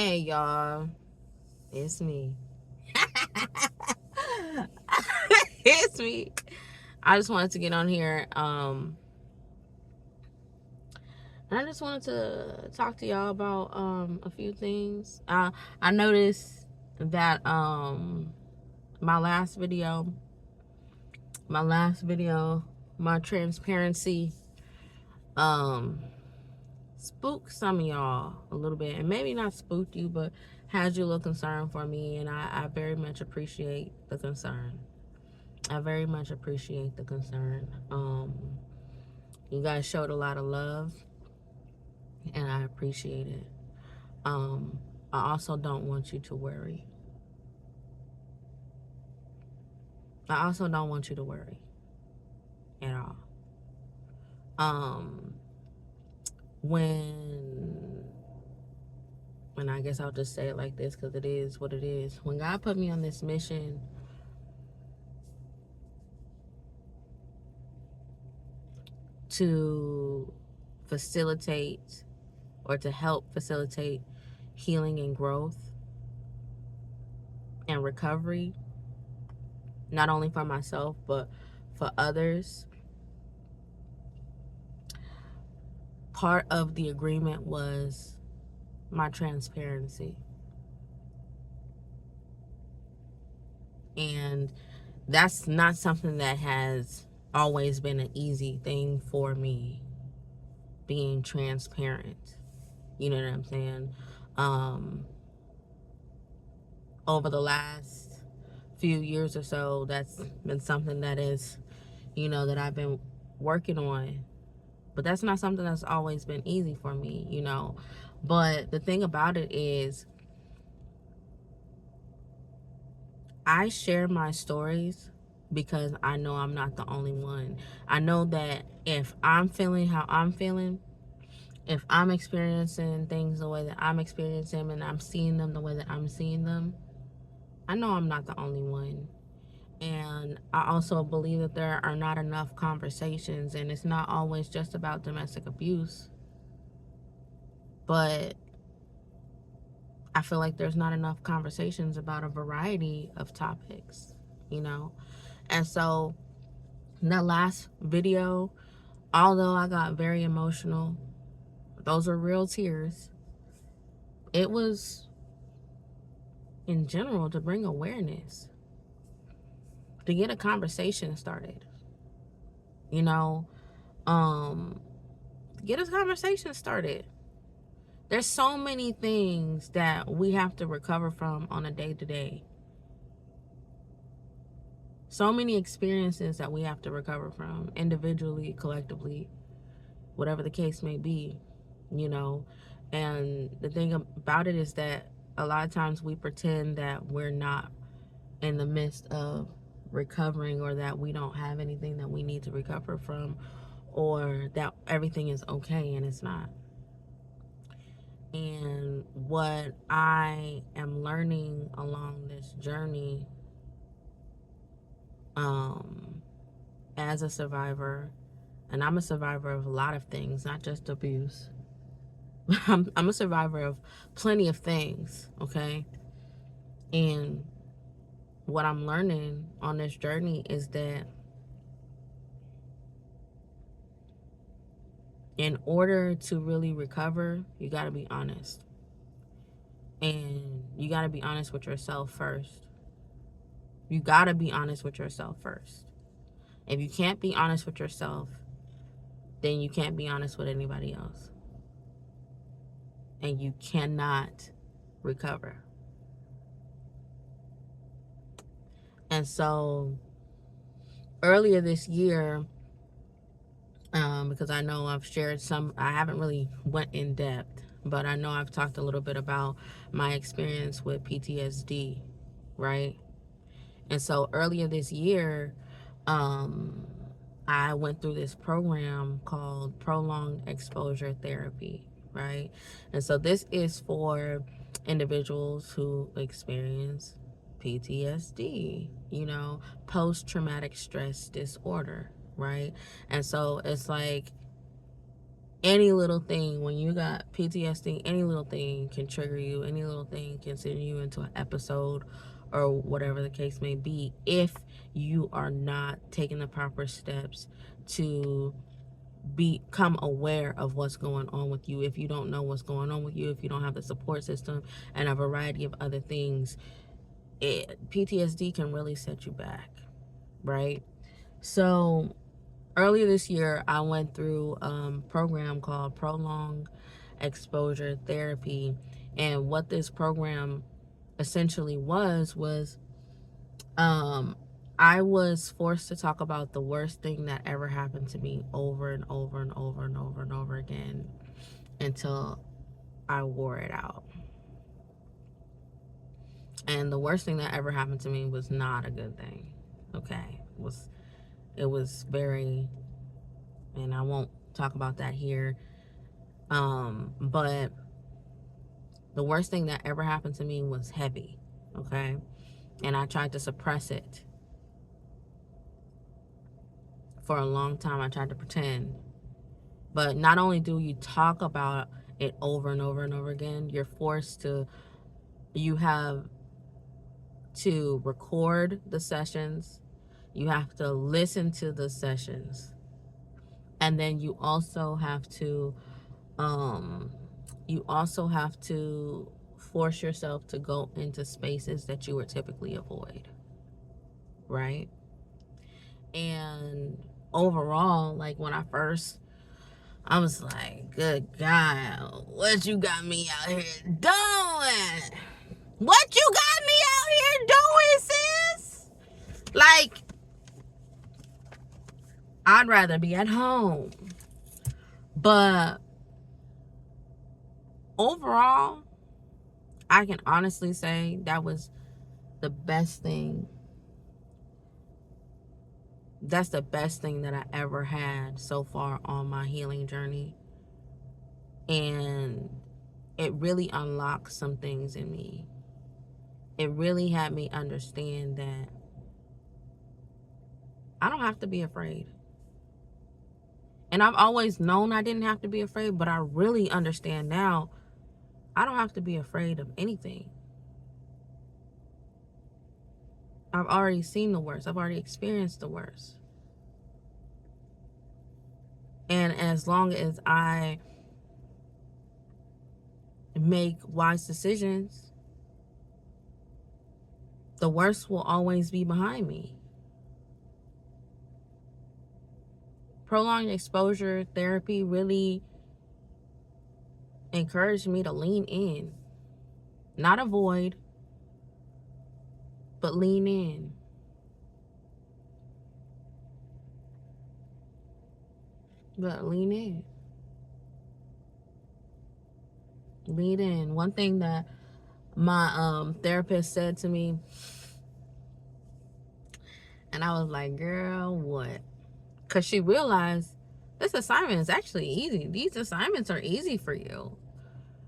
Hey y'all, it's me. It's me. I just wanted to get on here. And I just wanted to talk to y'all about a few things. I noticed that my last video, my transparency, um spooked some of y'all a little bit, and maybe not spooked you, but had you a little concerned for me, and I very much appreciate the concern. I very much appreciate the concern. You guys showed a lot of love, and I appreciate it. Um, I also don't want you to worry. I also don't want you to worry at all. Um, when, and I guess I'll just say it like this because it is what it is. When God put me on this mission to facilitate or to help facilitate healing and growth and recovery, not only for myself but for others, part of the agreement was my transparency. And that's not something that has always been an easy thing for me, being transparent. You know what I'm saying? Um, Over the last few years or so, that's been something that is, that I've been working on. But that's not something that's always been easy for me. But the thing about it is, I share my stories because I know I'm not the only one. I know that if I'm feeling how I'm feeling, if I'm experiencing things the way that I'm experiencing them, and I'm seeing them the way that I'm seeing them, I know I'm not the only one. And I also believe that there are not enough conversations, and it's not always just about domestic abuse, but I feel like there's not enough conversations about a variety of topics, you know? And so, in that last video, although I got very emotional, those were real tears, it was in general to bring awareness, to get a conversation started, you know? Um, get a conversation started. There's so many things that we have to recover from on a day-to-day. So many experiences that we have to recover from, individually, collectively, whatever the case may be, you know. And the thing about it is that a lot of times we pretend that we're not in the midst of recovering, or that we don't have anything that we need to recover from, or that everything is okay, and it's not. And what I am learning along this journey, as a survivor, and I'm a survivor of a lot of things, not just abuse. I'm a survivor of plenty of things, okay? And what I'm learning on this journey is that in order to really recover, you got to be honest. And you got to be honest with yourself first. You got to be honest with yourself first. If you can't be honest with yourself, then you can't be honest with anybody else. And you cannot recover. And so earlier this year, because I know I've shared some, I haven't really went in depth, but I know I've talked a little bit about my experience with PTSD, right? And so earlier this year, I went through this program called Prolonged Exposure Therapy, right? And so this is for individuals who experience PTSD, post-traumatic stress disorder, right? And so it's like Any little thing, when you got PTSD, any little thing can trigger you. Any little thing can send you into an episode or whatever the case may be, if you are not taking the proper steps to become aware of what's going on with you. If you don't know what's going on with you, if you don't have the support system and a variety of other things, PTSD can really set you back, right? So earlier this year, I went through a program called Prolonged Exposure Therapy. And what this program essentially was I was forced to talk about the worst thing that ever happened to me over and over and over and over and over again until I wore it out. And the worst thing that ever happened to me was not a good thing. Okay. It was very, and I won't talk about that here. But the worst thing that ever happened to me was heavy. Okay. And I tried to suppress it for a long time. I tried to pretend. But not only do you talk about it over and over and over again, you have to record the sessions, you have to listen to the sessions, and then you also have to force yourself to go into spaces that you would typically avoid, right? And overall, like when I was like, good God, what you got me out here doing? What you got me out here doing, sis? Like, I'd rather be at home. But overall, I can honestly say that was the best thing. That's the best thing that I ever had so far on my healing journey. And it really unlocked some things in me. It really had me understand that I don't have to be afraid. And I've always known I didn't have to be afraid, but I really understand now I don't have to be afraid of anything. I've already seen the worst. I've already experienced the worst. And as long as I make wise decisions, the worst will always be behind me. Prolonged exposure therapy really encouraged me to lean in, not avoid, but lean in. But lean in. Lean in. One thing that my therapist said to me, and I was like, girl, what? Because she realized this assignment is actually easy. These assignments are easy for you.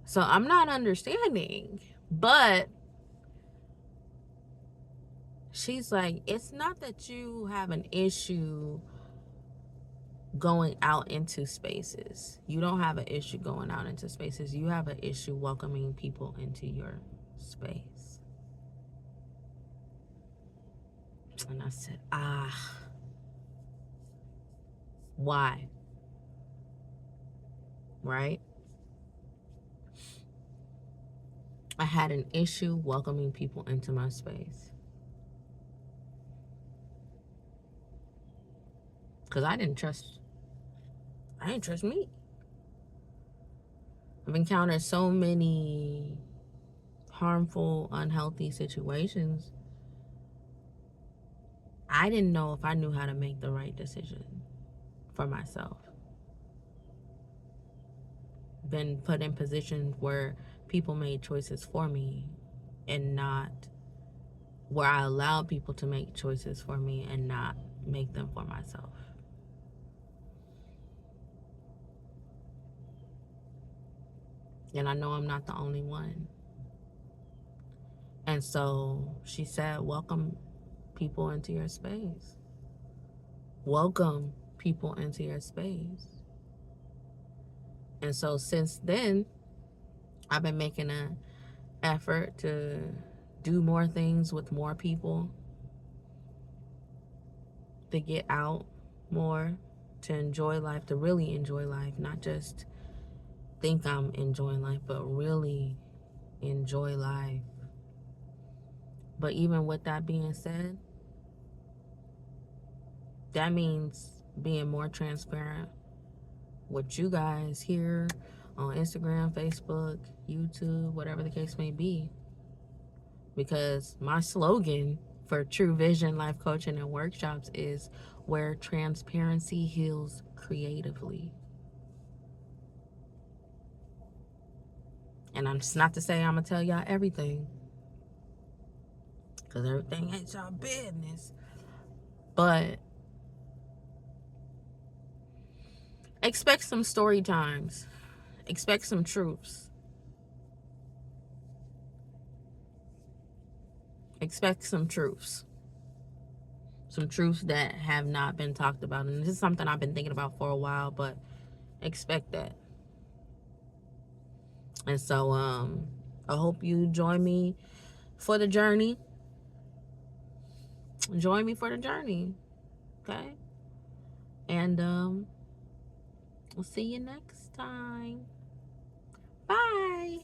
So I'm not understanding. But she's like, it's not that you have an issue going out into spaces. You don't have an issue going out into spaces. You have an issue welcoming people into your space. And I said, why? Right? I had an issue welcoming people into my space. Because I didn't trust me. I've encountered so many harmful, unhealthy situations. I didn't know if I knew how to make the right decision for myself. Been put in positions where people made choices for me and not where I allowed people to make choices for me and not make them for myself. And I know I'm not the only one. And so she said, welcome people into your space. Welcome people into your space. And so since then, I've been making an effort to do more things with more people, to get out more, to enjoy life, to really enjoy life, not just think I'm enjoying life, but really enjoy life. But even with that being said, that means being more transparent with you guys here on Instagram, Facebook, YouTube, whatever the case may be. Because my slogan for True Vision Life Coaching and Workshops is where transparency heals creatively. And I'm just not to say I'm going to tell y'all everything, because everything ain't y'all business. But expect some story times. Expect some truths. Expect some truths. Some truths that have not been talked about. And this is something I've been thinking about for a while, but expect that. And so I hope you join me for the journey. Join me for the journey. Okay? And we'll see you next time. Bye.